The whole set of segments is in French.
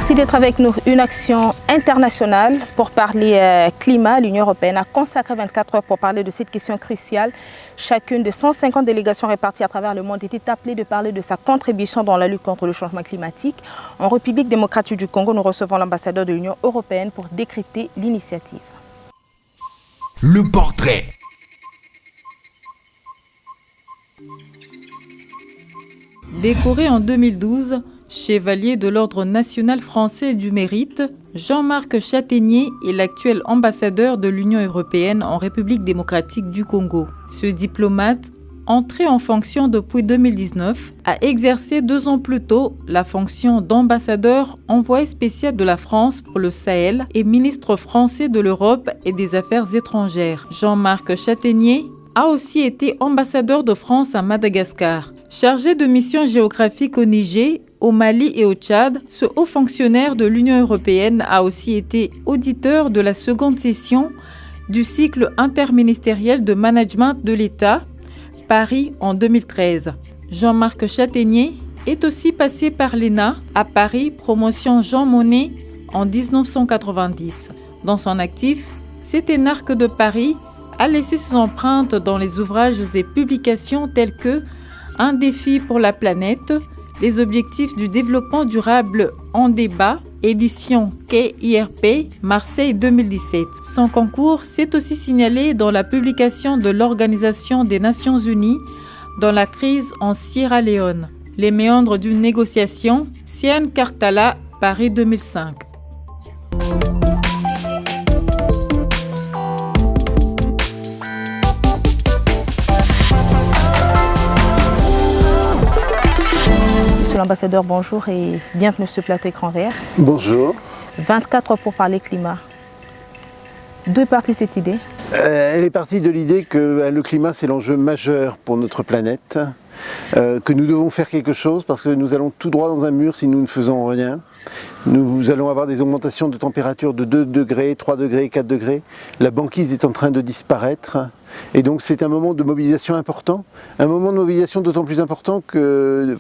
Merci d'être avec nous. Une action internationale pour parler climat. L'Union européenne a consacré 24 heures pour parler de cette question cruciale. Chacune de 150 délégations réparties à travers le monde était appelée de parler de sa contribution dans la lutte contre le changement climatique. En République démocratique du Congo, nous recevons l'ambassadeur de l'Union européenne pour décrypter l'initiative. Le portrait. Décoré en 2012, chevalier de l'Ordre national français du mérite, Jean-Marc Chataignier est l'actuel ambassadeur de l'Union européenne en République démocratique du Congo. Ce diplomate, entré en fonction depuis 2019, a exercé 2 ans plus tôt la fonction d'ambassadeur envoyé spécial de la France pour le Sahel et ministre français de l'Europe et des Affaires étrangères. Jean-Marc Chataignier a aussi été ambassadeur de France à Madagascar. Chargé de missions géographiques au Niger, au Mali et au Tchad, ce haut fonctionnaire de l'Union européenne a aussi été auditeur de la seconde session du cycle interministériel de management de l'État, Paris en 2013. Jean-Marc Chataignier est aussi passé par l'ENA à Paris, promotion Jean Monnet en 1990. Dans son actif, cet énarque de Paris a laissé ses empreintes dans les ouvrages et publications tels que Un défi pour la planète, les objectifs du développement durable en débat, édition KIRP, Marseille 2017. Son concours s'est aussi signalé dans la publication de l'Organisation des Nations Unies dans la crise en Sierra Leone. Les méandres d'une négociation, Sian Kartala, Paris 2005. L'ambassadeur, bonjour et bienvenue sur ce plateau Écran Vert. Bonjour. 24 heures pour parler climat. D'où est partie cette idée? Elle est partie de l'idée que le climat c'est l'enjeu majeur pour notre planète, que nous devons faire quelque chose parce que nous allons tout droit dans un mur si nous ne faisons rien. Nous allons avoir des augmentations de température de 2 degrés, 3 degrés, 4 degrés. La banquise est en train de disparaître. Et donc c'est un moment de mobilisation important. Un moment de mobilisation d'autant plus important que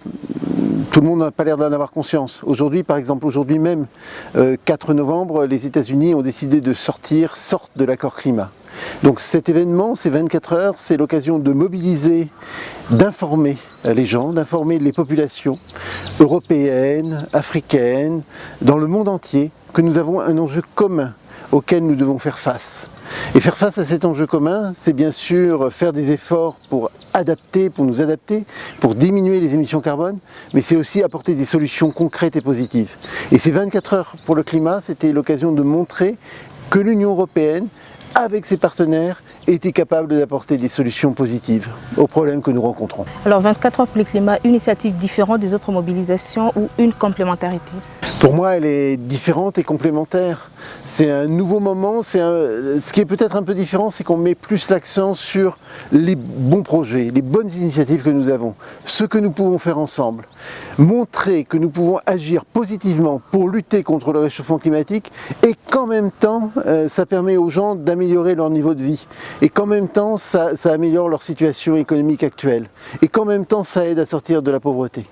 tout le monde n'a pas l'air d'en avoir conscience. Aujourd'hui, par exemple, aujourd'hui même, 4 novembre, les États-Unis ont décidé de sortent de l'accord climat. Donc cet événement, ces 24 heures, c'est l'occasion de mobiliser, d'informer les gens, d'informer les populations européennes, africaines, dans le monde entier, que nous avons un enjeu commun auquel nous devons faire face. Et faire face à cet enjeu commun, c'est bien sûr faire des efforts pour nous adapter, pour diminuer les émissions carbone, mais c'est aussi apporter des solutions concrètes et positives. Et ces 24 heures pour le climat, c'était l'occasion de montrer que l'Union européenne, avec ses partenaires, était capable d'apporter des solutions positives aux problèmes que nous rencontrons. Alors 24 heures pour le climat, une initiative différente des autres mobilisations ou une complémentarité? Pour moi, elle est différente et complémentaire. C'est un nouveau moment. Ce qui est peut-être un peu différent, c'est qu'on met plus l'accent sur les bons projets, les bonnes initiatives que nous avons, ce que nous pouvons faire ensemble. Montrer que nous pouvons agir positivement pour lutter contre le réchauffement climatique et qu'en même temps, ça permet aux gens d'améliorer leur niveau de vie. Et qu'en même temps, ça améliore leur situation économique actuelle. Et qu'en même temps, ça aide à sortir de la pauvreté.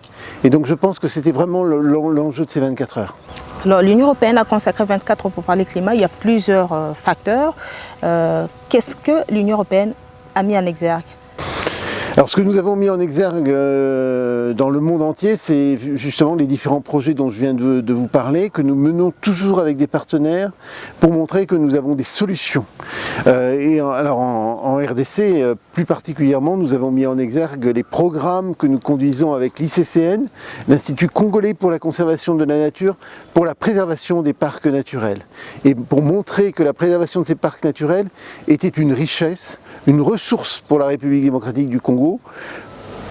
Et donc je pense que c'était vraiment l'enjeu de ces 24 heures. Alors l'Union européenne a consacré 24 heures pour parler climat. Il y a plusieurs facteurs. Qu'est-ce que l'Union européenne a mis en exergue? Alors ce que nous avons mis en exergue dans le monde entier, c'est justement les différents projets dont je viens de vous parler, que nous menons toujours avec des partenaires pour montrer que nous avons des solutions. Alors en RDC, plus particulièrement, nous avons mis en exergue les programmes que nous conduisons avec l'ICCN, l'Institut congolais pour la conservation de la nature, pour la préservation des parcs naturels. Et pour montrer que la préservation de ces parcs naturels était une richesse, une ressource pour la République démocratique du Congo,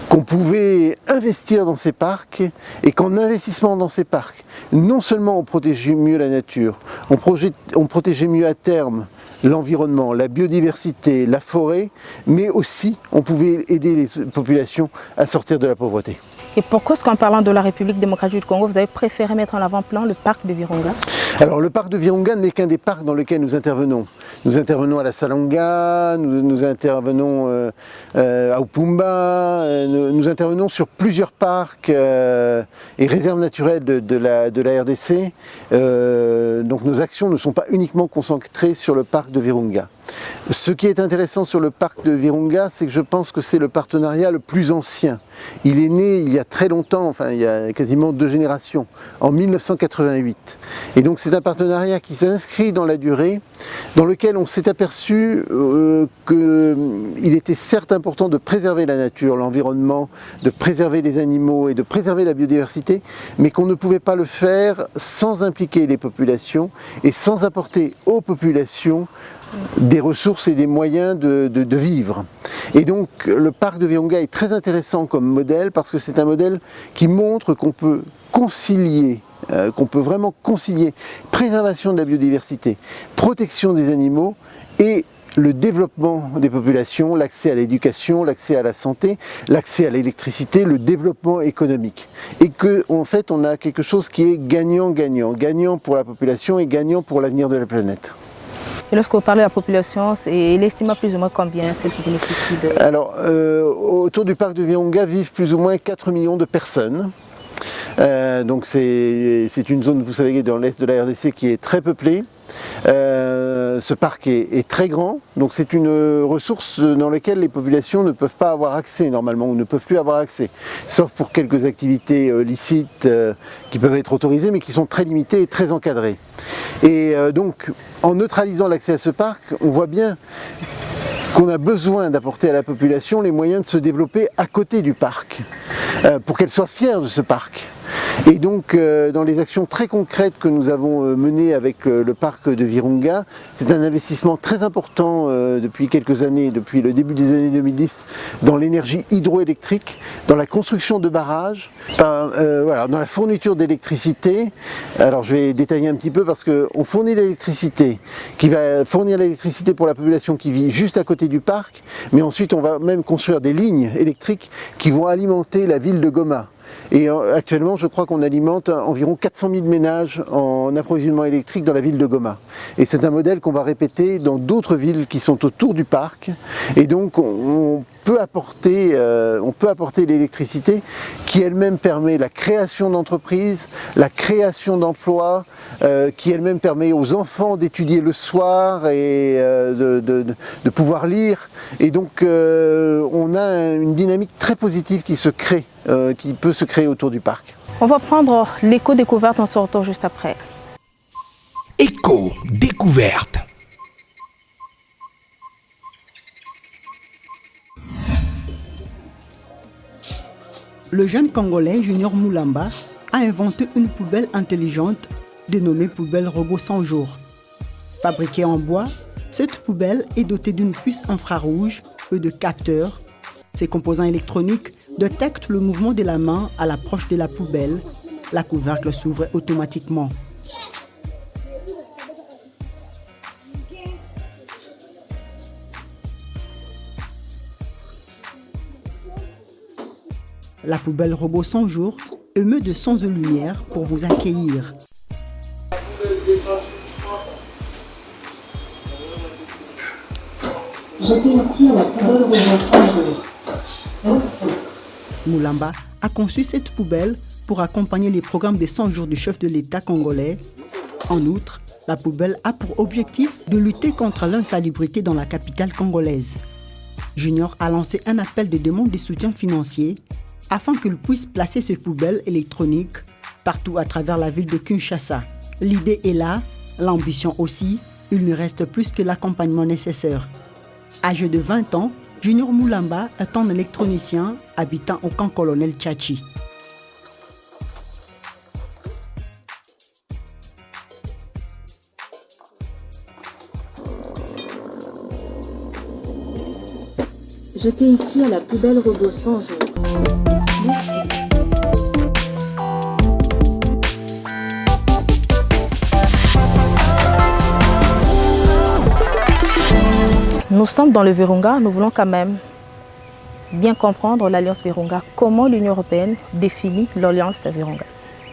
qu'on pouvait investir dans ces parcs et qu'en investissement dans ces parcs, non seulement on protégeait mieux la nature, on protégeait mieux à terme l'environnement, la biodiversité, la forêt, mais aussi on pouvait aider les populations à sortir de la pauvreté. Et pourquoi est-ce qu'en parlant de la République démocratique du Congo, vous avez préféré mettre en avant-plan le parc de Virunga? Alors le parc de Virunga n'est qu'un des parcs dans lesquels nous intervenons. Nous intervenons à la Salonga, nous intervenons à Upumba, nous intervenons sur plusieurs parcs et réserves naturelles de la RDC. Donc nos actions ne sont pas uniquement concentrées sur le parc de Virunga. Ce qui est intéressant sur le parc de Virunga, c'est que je pense que c'est le partenariat le plus ancien. Il est né il y a très longtemps, enfin il y a quasiment 2 générations, en 1988. Et donc c'est un partenariat qui s'inscrit dans la durée, dans lequel on s'est aperçu qu'il était certes important de préserver la nature, l'environnement, de préserver les animaux et de préserver la biodiversité, mais qu'on ne pouvait pas le faire sans impliquer les populations et sans apporter aux populations des ressources et des moyens de vivre. Et donc le parc de Virunga est très intéressant comme modèle parce que c'est un modèle qui montre qu'on peut concilier, qu'on peut vraiment concilier préservation de la biodiversité, protection des animaux et le développement des populations, l'accès à l'éducation, l'accès à la santé, l'accès à l'électricité, le développement économique. Et qu'en fait on a quelque chose qui est gagnant-gagnant, gagnant pour la population et gagnant pour l'avenir de la planète. Et lorsque vous parlez de la population, il estime plus ou moins combien celle qui bénéficie de... Alors, autour du parc de Virunga vivent plus ou moins 4 millions de personnes. Donc c'est une zone, vous savez, dans l'est de la RDC qui est très peuplée. Ce parc est très grand, donc c'est une ressource dans laquelle les populations ne peuvent pas avoir accès normalement, ou ne peuvent plus avoir accès, sauf pour quelques activités licites qui peuvent être autorisées, mais qui sont très limitées et très encadrées. Et donc, en neutralisant l'accès à ce parc, on voit bien qu'on a besoin d'apporter à la population les moyens de se développer à côté du parc, pour qu'elle soit fière de ce parc. Et donc dans les actions très concrètes que nous avons menées avec le parc de Virunga, c'est un investissement très important depuis quelques années, depuis le début des années 2010, dans l'énergie hydroélectrique, dans la construction de barrages, voilà, dans la fourniture d'électricité. Alors je vais détailler un petit peu parce qu'on fournit l'électricité, qui va fournir l'électricité pour la population qui vit juste à côté du parc, mais ensuite on va même construire des lignes électriques qui vont alimenter la ville de Goma. Et actuellement, je crois qu'on alimente environ 400 000 ménages en approvisionnement électrique dans la ville de Goma. Et c'est un modèle qu'on va répéter dans d'autres villes qui sont autour du parc. Et donc, on peut apporter l'électricité qui elle-même permet la création d'entreprises, la création d'emplois, qui elle-même permet aux enfants d'étudier le soir et de pouvoir lire. Et donc, on a une dynamique très positive qui se crée. Qui peut se créer autour du parc. On va prendre l'éco-découverte, on se retrouve juste après. Éco-découverte. Le jeune Congolais Junior Moulamba a inventé une poubelle intelligente dénommée poubelle robot 100 jours. Fabriquée en bois, cette poubelle est dotée d'une puce infrarouge et de capteurs. Ces composants électroniques détectent le mouvement de la main à l'approche de la poubelle. La couvercle s'ouvre automatiquement. La poubelle robot 100 jours émet de sons de lumière pour vous accueillir. Moulamba a conçu cette poubelle pour accompagner les programmes des 100 jours du chef de l'État congolais. En outre, la poubelle a pour objectif de lutter contre l'insalubrité dans la capitale congolaise. Junior a lancé un appel de demande de soutien financier afin qu'il puisse placer ces poubelles électroniques partout à travers la ville de Kinshasa. L'idée est là, l'ambition aussi, il ne reste plus que l'accompagnement nécessaire. Âgé de 20 ans, Junior Moulamba est un électronicien habitant au camp colonel Tchachi. J'étais ici à la poubelle robot 100 jours. Nous sommes dans le Virunga, nous voulons quand même bien comprendre l'Alliance Virunga, comment l'Union européenne définit l'Alliance Virunga?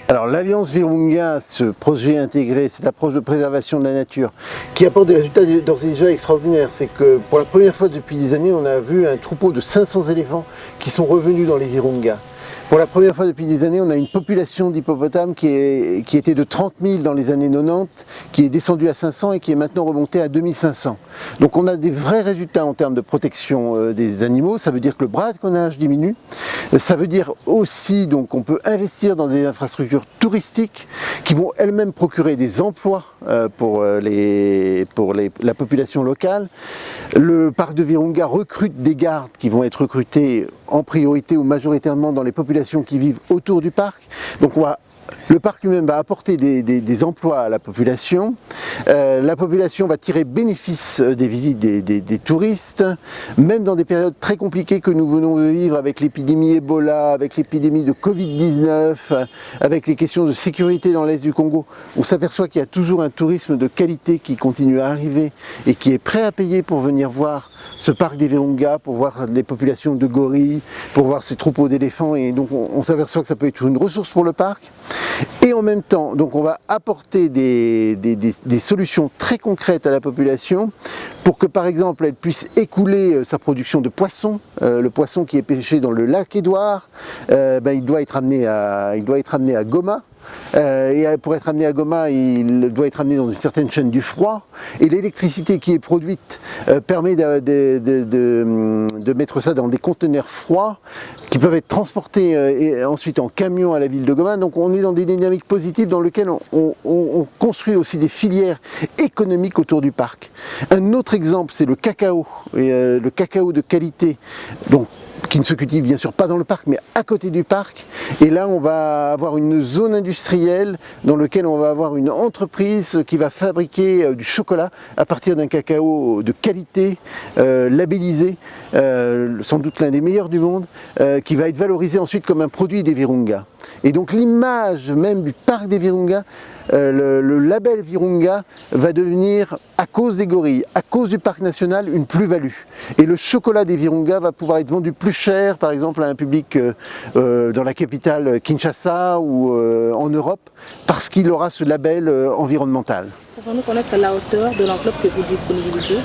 Alors l'Alliance Virunga, ce projet intégré, cette approche de préservation de la nature, qui apporte des résultats d'ores et déjà extraordinaires. C'est que pour la première fois depuis des années, on a vu un troupeau de 500 éléphants qui sont revenus dans les Virunga. Pour la première fois depuis des années, on a une population d'hippopotames qui était de 30 000 dans les années 90, qui est descendue à 500 et qui est maintenant remontée à 2500. Donc on a des vrais résultats en termes de protection des animaux. Ça veut dire que le braconnage diminue. Ça veut dire aussi qu'on peut investir dans des infrastructures touristiques qui vont elles-mêmes procurer des emplois pour la population locale. Le parc de Virunga recrute des gardes qui vont être recrutés en priorité ou majoritairement dans les populations qui vivent autour du parc. Donc le parc lui-même va apporter des emplois à la population. La population va tirer bénéfice des visites des touristes, même dans des périodes très compliquées que nous venons de vivre avec l'épidémie Ebola, avec l'épidémie de Covid-19, avec les questions de sécurité dans l'Est du Congo. On s'aperçoit qu'il y a toujours un tourisme de qualité qui continue à arriver et qui est prêt à payer pour venir voir ce parc des Virunga, pour voir les populations de gorilles, pour voir ces troupeaux d'éléphants, et donc on s'aperçoit que ça peut être une ressource pour le parc. Et en même temps, donc on va apporter des solutions très concrètes à la population pour que par exemple elle puisse écouler sa production de poissons. Le poisson qui est pêché dans le lac Édouard, il doit être amené à Goma. Et pour être amené à Goma, il doit être amené dans une certaine chaîne du froid. Et l'électricité qui est produite permet de mettre ça dans des conteneurs froids qui peuvent être transportés et ensuite en camion à la ville de Goma. Donc on est dans des dynamiques positives dans lesquelles on construit aussi des filières économiques autour du parc. Un autre exemple, c'est le cacao, le cacao de qualité. Donc, qui ne se cultive bien sûr pas dans le parc mais à côté du parc, et là on va avoir une zone industrielle dans laquelle on va avoir une entreprise qui va fabriquer du chocolat à partir d'un cacao de qualité, labellisé, sans doute l'un des meilleurs du monde, qui va être valorisé ensuite comme un produit des Virunga. Et donc l'image même du parc des Virunga, le label Virunga va devenir, à cause des gorilles, à cause du parc national, une plus-value. Et le chocolat des Virunga va pouvoir être vendu plus cher, par exemple à un public dans la capitale Kinshasa ou en Europe, parce qu'il aura ce label environnemental. Pouvons-nous connaître la hauteur de l'enveloppe que vous disponibilisez?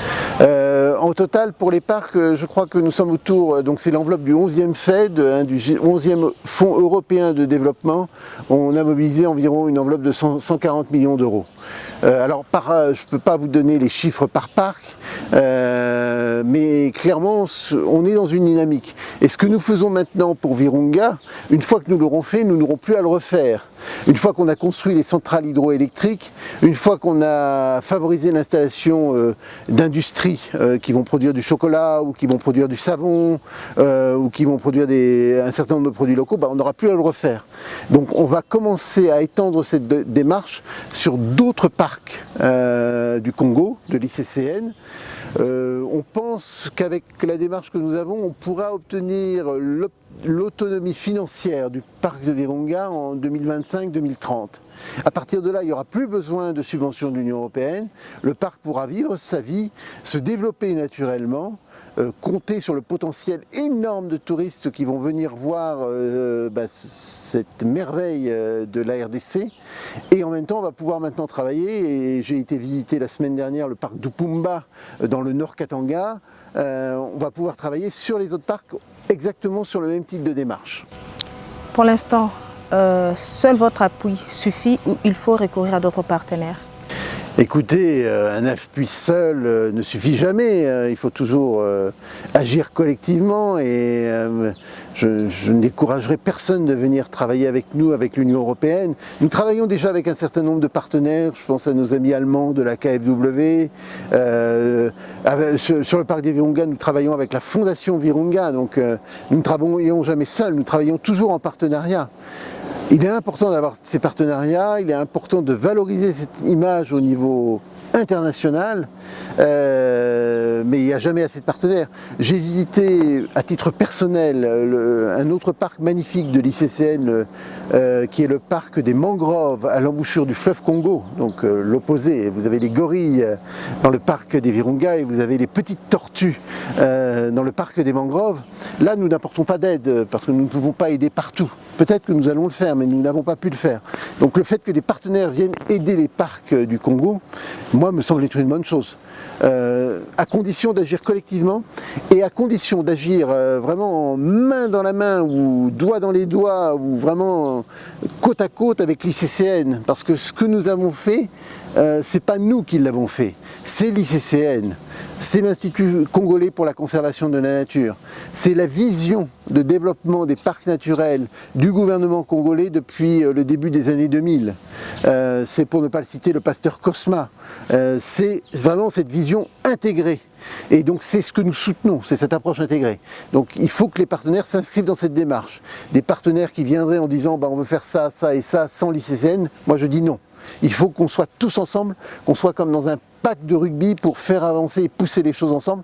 En total, pour les parcs, je crois que nous sommes autour, donc c'est l'enveloppe du 11e FED, du 11e Fonds européen de développement. On a mobilisé environ une enveloppe de 140 millions d'euros. Alors, je ne peux pas vous donner les chiffres par parc, mais clairement, on est dans une dynamique. Et ce que nous faisons maintenant pour Virunga, une fois que nous l'aurons fait, nous n'aurons plus à le refaire. Une fois qu'on a construit les centrales hydroélectriques, une fois qu'on a favorisé l'installation d'industries qui vont produire du chocolat ou qui vont produire du savon ou qui vont produire un certain nombre de produits locaux, on n'aura plus à le refaire. Donc on va commencer à étendre cette démarche sur d'autres parcs du Congo, de l'ICCN. On pense qu'avec la démarche que nous avons, on pourra obtenir l'autonomie financière du parc de Virunga en 2025-2030. À partir de là, il n'y aura plus besoin de subventions de l'Union européenne. Le parc pourra vivre sa vie, se développer naturellement, compter sur le potentiel énorme de touristes qui vont venir voir cette merveille de la RDC, et en même temps on va pouvoir maintenant travailler, et j'ai été visiter la semaine dernière le parc d'Upumba dans le Nord Katanga. On va pouvoir travailler sur les autres parcs exactement sur le même type de démarche. Pour l'instant, seul votre appui suffit ou il faut recourir à d'autres partenaires? Écoutez, un appui seul ne suffit jamais, il faut toujours agir collectivement, et je ne découragerai personne de venir travailler avec nous, avec l'Union européenne. Nous travaillons déjà avec un certain nombre de partenaires, je pense à nos amis allemands de la KfW. Sur le parc des Virunga, nous travaillons avec la Fondation Virunga, donc nous ne travaillons jamais seuls, nous travaillons toujours en partenariat. Il est important d'avoir ces partenariats, il est important de valoriser cette image au niveau internationale, mais il n'y a jamais assez de partenaires. J'ai visité à titre personnel un autre parc magnifique de l'ICCN, qui est le parc des mangroves à l'embouchure du fleuve Congo, donc l'opposé. Vous avez les gorilles dans le parc des Virunga et vous avez les petites tortues dans le parc des mangroves. Là, nous n'apportons pas d'aide parce que nous ne pouvons pas aider partout. Peut-être que nous allons le faire, mais nous n'avons pas pu le faire. Donc le fait que des partenaires viennent aider les parcs du Congo, moi, me semble être une bonne chose. À condition d'agir collectivement et à condition d'agir vraiment main dans la main ou doigt dans les doigts ou vraiment côte à côte avec l'ICCN. Parce que ce que nous avons fait, c'est pas nous qui l'avons fait, c'est l'ICCN. C'est l'Institut congolais pour la conservation de la nature. C'est la vision de développement des parcs naturels du gouvernement congolais depuis le début des années 2000. C'est, pour ne pas le citer, le pasteur Cosma. C'est vraiment cette vision intégrée. Et donc c'est ce que nous soutenons, c'est cette approche intégrée. Donc il faut que les partenaires s'inscrivent dans cette démarche. Des partenaires qui viendraient en disant on veut faire ça, ça et ça sans l'ICCN, moi je dis non. Il faut qu'on soit tous ensemble, qu'on soit comme dans un pack de rugby pour faire avancer et pousser les choses ensemble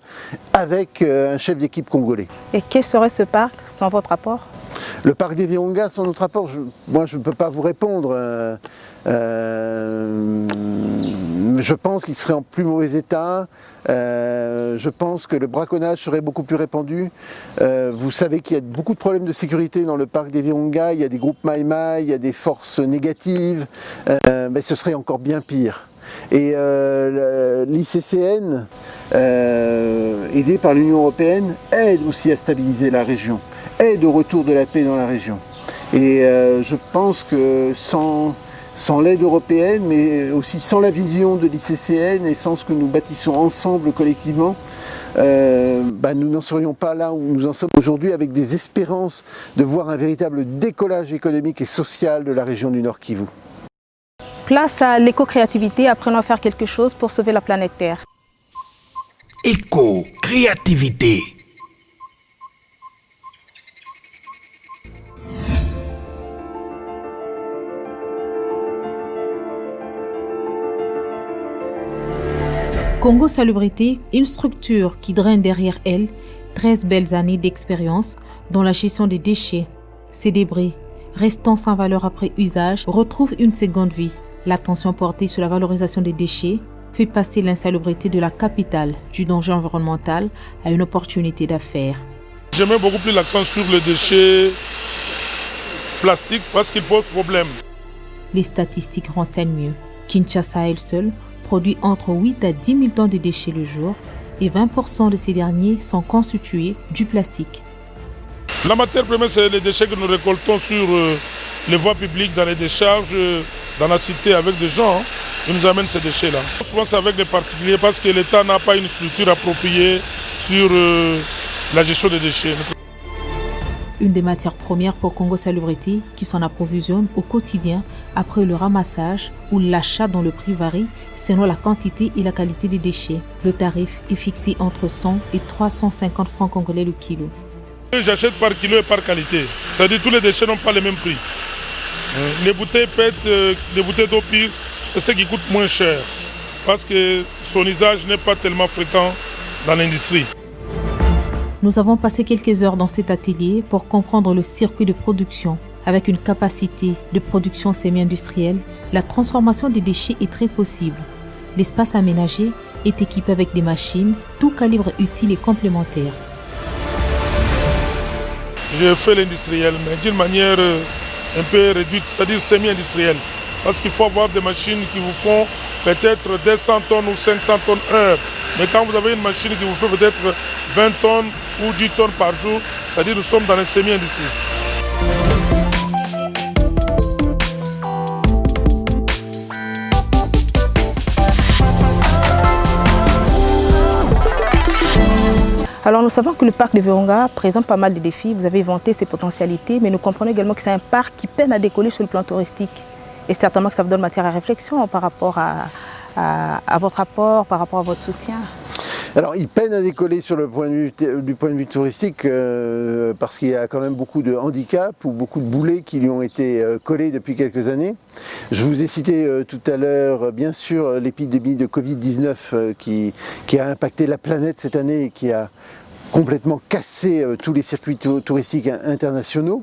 avec un chef d'équipe congolais. Et quel serait ce parc sans votre apport? Le parc des Virunga, sans notre apport, moi je ne peux pas vous répondre. Je pense qu'il serait en plus mauvais état. Je pense que le braconnage serait beaucoup plus répandu. Vous savez qu'il y a beaucoup de problèmes de sécurité dans le parc des Virunga. Il y a des groupes Maïmaï, il y a des forces négatives. Mais ce serait encore bien pire. Et l'ICCN, aidé par l'Union européenne, aide aussi à stabiliser la région, aide au retour de la paix dans la région. Et je pense que sans l'aide européenne, mais aussi sans la vision de l'ICCN et sans ce que nous bâtissons ensemble collectivement, nous n'en serions pas là où nous en sommes aujourd'hui, avec des espérances de voir un véritable décollage économique et social de la région du Nord Kivu. Place à l'éco-créativité, apprenons à faire quelque chose pour sauver la planète Terre. Éco-créativité. Congo Salubrité, une structure qui draine derrière elle 13 belles années d'expérience dans la gestion des déchets. Ces débris, restant sans valeur après usage, retrouvent une seconde vie. L'attention portée sur la valorisation des déchets fait passer l'insalubrité de la capitale du danger environnemental à une opportunité d'affaires. Je mets beaucoup plus l'accent sur le déchet plastique parce qu'il pose problème. Les statistiques renseignent mieux. Kinshasa, elle seule, produit entre 8 à 10 000 tonnes de déchets le jour et 20% de ces derniers sont constitués du plastique. La matière première, c'est les déchets que nous récoltons sur les voies publiques, dans les décharges, dans la cité avec des gens qui nous amènent ces déchets-là. Souvent, c'est avec des particuliers parce que l'État n'a pas une structure appropriée sur la gestion des déchets. Une des matières premières pour Congo Salubrité qui s'en approvisionne au quotidien après le ramassage ou l'achat dont le prix varie selon la quantité et la qualité des déchets. Le tarif est fixé entre 100 et 350 francs congolais le kilo. J'achète par kilo et par qualité. C'est-à-dire que tous les déchets n'ont pas le même prix. Les bouteilles PET, les bouteilles d'eau pure, c'est ce qui coûte moins cher parce que son usage n'est pas tellement fréquent dans l'industrie. Nous avons passé quelques heures dans cet atelier pour comprendre le circuit de production. Avec une capacité de production semi-industrielle, la transformation des déchets est très possible. L'espace aménagé est équipé avec des machines, tout calibre utile et complémentaire. J'ai fait l'industriel, mais d'une manière un peu réduite, c'est-à-dire semi-industrielle. Parce qu'il faut avoir des machines qui vous font peut-être 200 tonnes ou 500 tonnes heure. Mais quand vous avez une machine qui vous fait peut-être 20 tonnes ou 10 tonnes par jour, c'est-à-dire que nous sommes dans la semi-industrie. Alors nous savons que le parc de Virunga présente pas mal de défis. Vous avez vanté ses potentialités, mais nous comprenons également que c'est un parc qui peine à décoller sur le plan touristique. Et certainement que ça vous donne matière à réflexion par rapport à votre apport, par rapport à votre soutien. Alors, il peine à décoller sur le du point de vue touristique parce qu'il y a quand même beaucoup de handicaps ou beaucoup de boulets qui lui ont été collés depuis quelques années. Je vous ai cité tout à l'heure, bien sûr, l'épidémie de Covid-19 qui a impacté la planète cette année et qui a complètement cassé tous les circuits touristiques internationaux.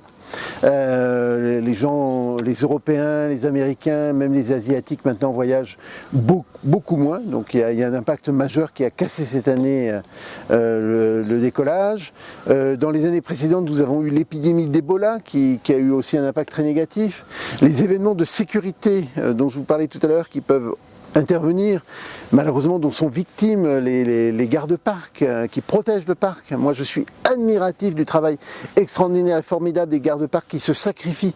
Les gens, les Européens, les Américains, même les Asiatiques maintenant voyagent beaucoup moins. Donc il y a un impact majeur qui a cassé cette année le décollage. Dans les années précédentes, nous avons eu l'épidémie d'Ebola qui a eu aussi un impact très négatif. Les événements de sécurité dont je vous parlais tout à l'heure qui peuvent intervenir, malheureusement dont sont victimes les gardes-parcs qui protègent le parc. Moi je suis admiratif du travail extraordinaire et formidable des gardes-parcs qui sacrifient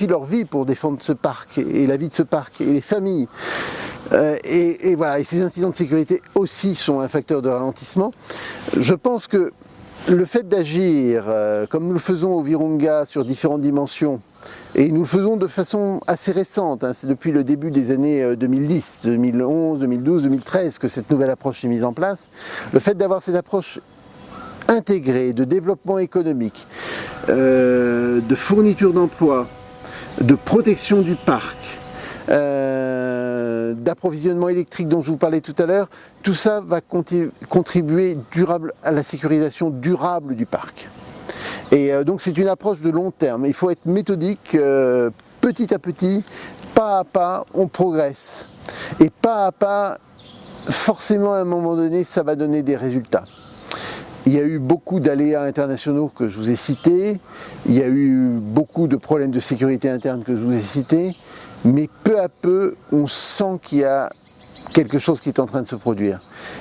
leur vie pour défendre ce parc et la vie de ce parc et les familles. Et voilà, et ces incidents de sécurité aussi sont un facteur de ralentissement. Je pense que le fait d'agir comme nous le faisons au Virunga sur différentes dimensions, et nous le faisons de façon assez récente, c'est depuis le début des années 2010, 2011, 2012, 2013 que cette nouvelle approche est mise en place. Le fait d'avoir cette approche intégrée de développement économique, de fourniture d'emplois, de protection du parc, d'approvisionnement électrique dont je vous parlais tout à l'heure, tout ça va contribuer à la sécurisation durable du parc. Et donc c'est une approche de long terme. Il faut être méthodique, petit à petit, pas à pas, on progresse. Et pas à pas, forcément à un moment donné, ça va donner des résultats. Il y a eu beaucoup d'aléas internationaux que je vous ai cités, il y a eu beaucoup de problèmes de sécurité interne que je vous ai cités, mais peu à peu, on sent qu'il y a quelque chose qui est en train de se produire.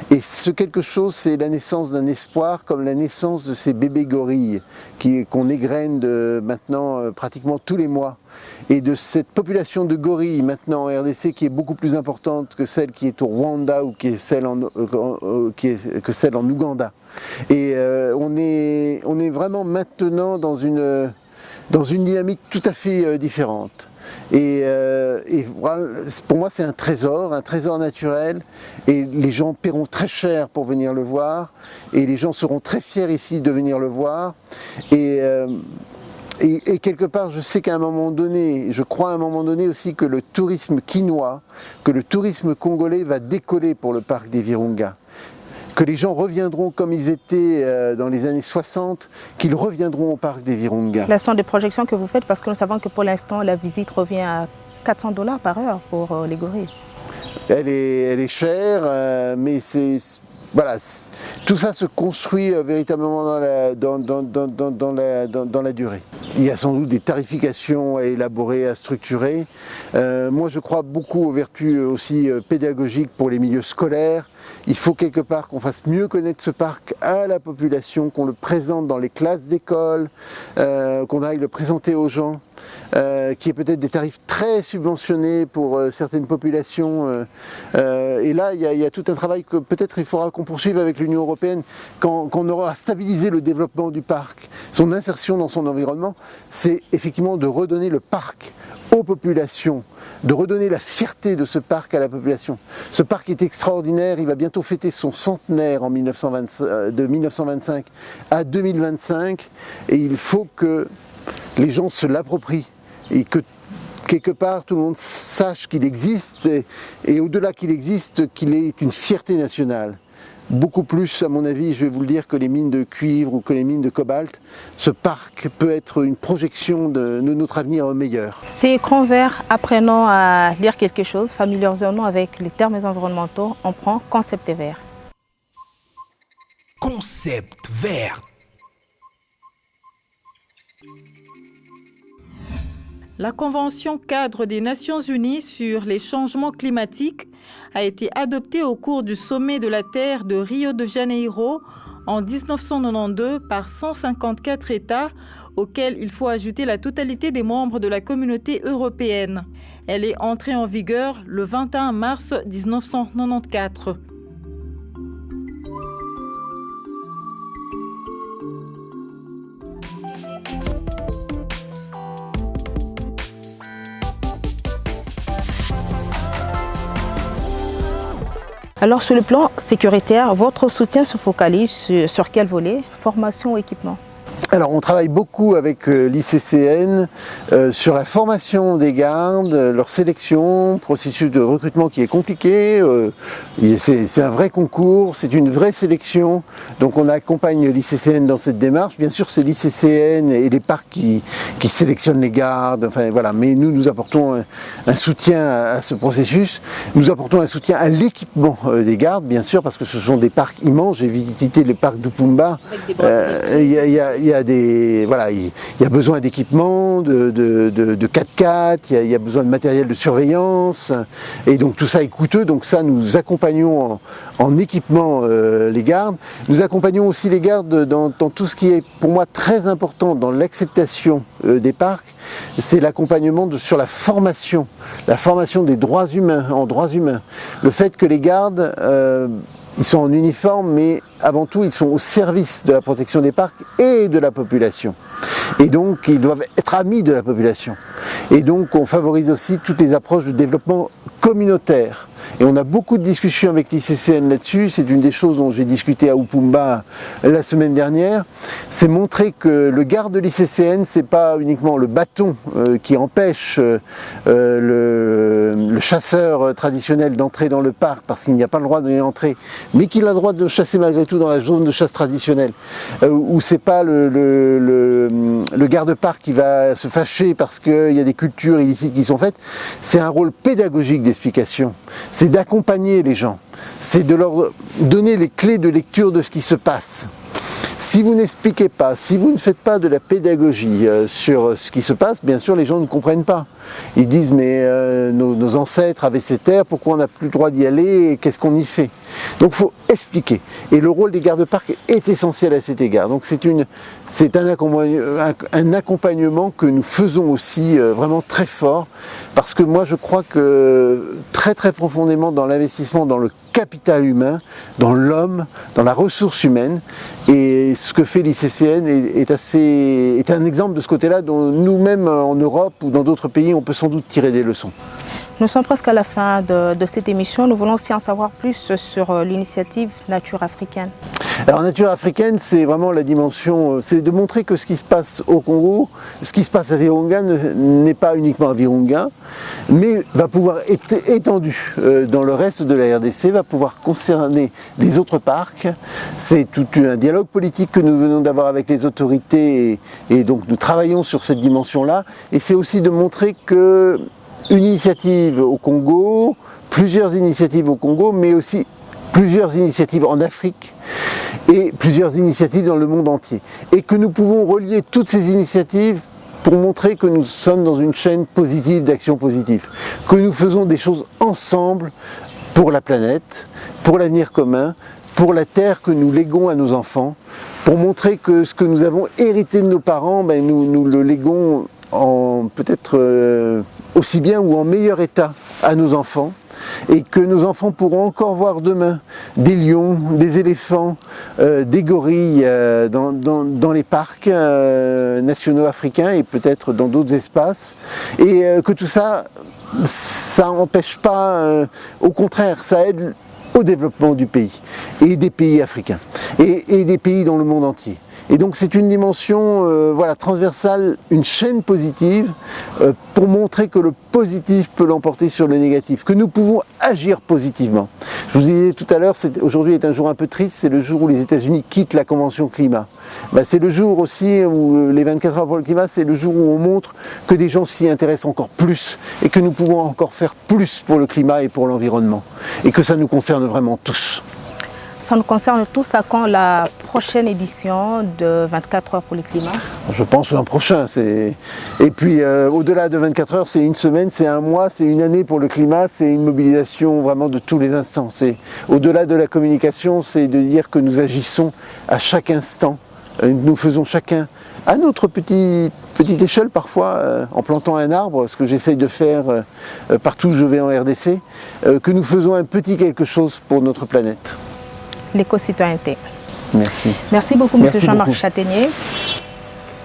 Et ce quelque chose, c'est la naissance d'un espoir, comme la naissance de ces bébés gorilles qu'on égrène maintenant pratiquement tous les mois. Et de cette population de gorilles maintenant en RDC qui est beaucoup plus importante que celle qui est au Rwanda ou que celle en Ouganda. Et on est vraiment maintenant dans une dynamique tout à fait différente. Et voilà, pour moi c'est un trésor naturel, et les gens paieront très cher pour venir le voir, et les gens seront très fiers ici de venir le voir. Et quelque part, je sais qu'à un moment donné, je crois à un moment donné aussi que le tourisme quinois, que le tourisme congolais va décoller pour le parc des Virunga. Que les gens reviendront comme ils étaient dans les années 60, qu'ils reviendront au parc des Virunga. Quelles sont des projections que vous faites? Parce que nous savons que pour l'instant, la visite revient à 400 $ par heure pour les gorilles. Elle est chère, mais voilà, tout ça se construit véritablement dans la durée. Il y a sans doute des tarifications à élaborer, à structurer. Moi je crois beaucoup aux vertus aussi pédagogiques pour les milieux scolaires. Il faut quelque part qu'on fasse mieux connaître ce parc à la population, qu'on le présente dans les classes d'école, qu'on aille le présenter aux gens, qui est peut-être des tarifs très subventionnés pour certaines populations. Et là, il y a tout un travail que peut-être il faudra qu'on poursuive avec l'Union européenne quand on aura stabilisé le développement du parc, son insertion dans son environnement, c'est effectivement de redonner le parc aux populations, de redonner la fierté de ce parc à la population. Ce parc est extraordinaire, il va bientôt fêter son centenaire en de 1925 à 2025, et il faut que les gens se l'approprient et que quelque part tout le monde sache qu'il existe, et au-delà qu'il existe, qu'il est une fierté nationale. Beaucoup plus, à mon avis, je vais vous le dire, que les mines de cuivre ou que les mines de cobalt. Ce parc peut être une projection de notre avenir meilleur. Ces écrans verts, apprenons à lire quelque chose, familiarisons-nous avec les termes environnementaux. On prend concept vert. Concept vert. La Convention cadre des Nations Unies sur les changements climatiques a été adoptée au cours du sommet de la Terre de Rio de Janeiro en 1992 par 154 États, auxquels il faut ajouter la totalité des membres de la communauté européenne. Elle est entrée en vigueur le 21 mars 1994. Alors sur le plan sécuritaire, votre soutien se focalise sur quel volet? Formation ou équipement? Alors on travaille beaucoup avec l'ICCN sur la formation des gardes, leur sélection, processus de recrutement qui est compliqué, c'est un vrai concours, c'est une vraie sélection, donc on accompagne l'ICCN dans cette démarche. Bien sûr c'est l'ICCN et les parcs qui sélectionnent les gardes, enfin voilà, mais nous apportons un soutien à ce processus, nous apportons un soutien à l'équipement des gardes bien sûr, parce que ce sont des parcs immenses. J'ai visité le parc d'Upumba, il y a besoin d'équipements, de 4x4, il y a besoin de matériel de surveillance, et donc tout ça est coûteux, donc ça nous accompagnons en équipement les gardes. Nous accompagnons aussi les gardes dans tout ce qui est pour moi très important dans l'acceptation des parcs, c'est l'accompagnement sur la formation des droits humains en droits humains. Le fait que les gardes ils sont en uniforme, mais avant tout, ils sont au service de la protection des parcs et de la population. Et donc, ils doivent être amis de la population. Et donc, on favorise aussi toutes les approches de développement communautaire. Et on a beaucoup de discussions avec l'ICCN là-dessus. C'est une des choses dont j'ai discuté à Upumba la semaine dernière. C'est montrer que le garde de l'ICCN, c'est pas uniquement le bâton qui empêche le chasseur traditionnel d'entrer dans le parc parce qu'il n'y a pas le droit d'y entrer, mais qu'il a le droit de chasser malgré tout dans la zone de chasse traditionnelle. Ou c'est pas le garde-parc qui va se fâcher parce qu'il y a des cultures illicites qui sont faites. C'est un rôle pédagogique d'explication. C'est d'accompagner les gens, c'est de leur donner les clés de lecture de ce qui se passe. Si vous n'expliquez pas, si vous ne faites pas de la pédagogie sur ce qui se passe, bien sûr les gens ne comprennent pas. Ils disent mais nos ancêtres avaient ces terres, pourquoi on n'a plus le droit d'y aller, qu'est-ce qu'on y fait? Donc il faut expliquer. Et le rôle des gardes-parcs est essentiel à cet égard. Donc c'est un accompagnement que nous faisons aussi vraiment très fort, parce que moi je crois que très très profondément dans l'investissement dans le capital humain, dans l'homme, dans la ressource humaine, et ce que fait l'ICCN est un exemple de ce côté-là dont nous-mêmes en Europe ou dans d'autres pays on peut sans doute tirer des leçons. Nous sommes presque à la fin de cette émission. Nous voulons aussi en savoir plus sur l'initiative Nature africaine. Alors Nature africaine, c'est vraiment la dimension, c'est de montrer que ce qui se passe au Congo, ce qui se passe à Virunga n'est pas uniquement à Virunga, mais va pouvoir être étendu dans le reste de la RDC, va pouvoir concerner les autres parcs. C'est tout un dialogue politique que nous venons d'avoir avec les autorités et donc nous travaillons sur cette dimension-là. Et c'est aussi de montrer que une initiative au Congo, plusieurs initiatives au Congo, mais aussi plusieurs initiatives en Afrique et plusieurs initiatives dans le monde entier. Et que nous pouvons relier toutes ces initiatives pour montrer que nous sommes dans une chaîne positive d'action positive, que nous faisons des choses ensemble pour la planète, pour l'avenir commun, pour la terre que nous léguons à nos enfants, pour montrer que ce que nous avons hérité de nos parents, nous le léguons en peut-être aussi bien ou en meilleur état à nos enfants, et que nos enfants pourront encore voir demain des lions, des éléphants, des gorilles dans les parcs nationaux africains et peut-être dans d'autres espaces, et que tout ça, ça n'empêche pas, au contraire, ça aide au développement du pays et des pays africains et des pays dans le monde entier. Et donc c'est une dimension transversale, une chaîne positive pour montrer que le positif peut l'emporter sur le négatif, que nous pouvons agir positivement. Je vous disais tout à l'heure, aujourd'hui est un jour un peu triste, c'est le jour où les États-Unis quittent la Convention climat. C'est le jour aussi où les 24 heures pour le climat, c'est le jour où on montre que des gens s'y intéressent encore plus et que nous pouvons encore faire plus pour le climat et pour l'environnement et que ça nous concerne vraiment tous. Ça nous concerne tous. À quand la prochaine édition de 24 heures pour le climat? Je pense l'an prochain. Et puis au-delà de 24 heures, c'est une semaine, c'est un mois, c'est une année pour le climat, c'est une mobilisation vraiment de tous les instants. Au-delà de la communication, c'est de dire que nous agissons à chaque instant. Nous faisons chacun à notre petite échelle parfois, en plantant un arbre, ce que j'essaye de faire partout où je vais en RDC, que nous faisons un petit quelque chose pour notre planète. L'éco-citoyenneté. Merci. Merci beaucoup, M. Jean-Marc Chataignier.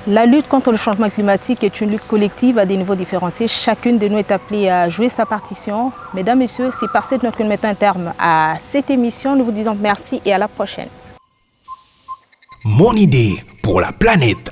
La lutte contre le changement climatique est une lutte collective à des niveaux différenciés. Chacune de nous est appelée à jouer sa partition. Mesdames, Messieurs, c'est par cette note que nous mettons un terme à cette émission. Nous vous disons merci et à la prochaine. Mon idée pour la planète.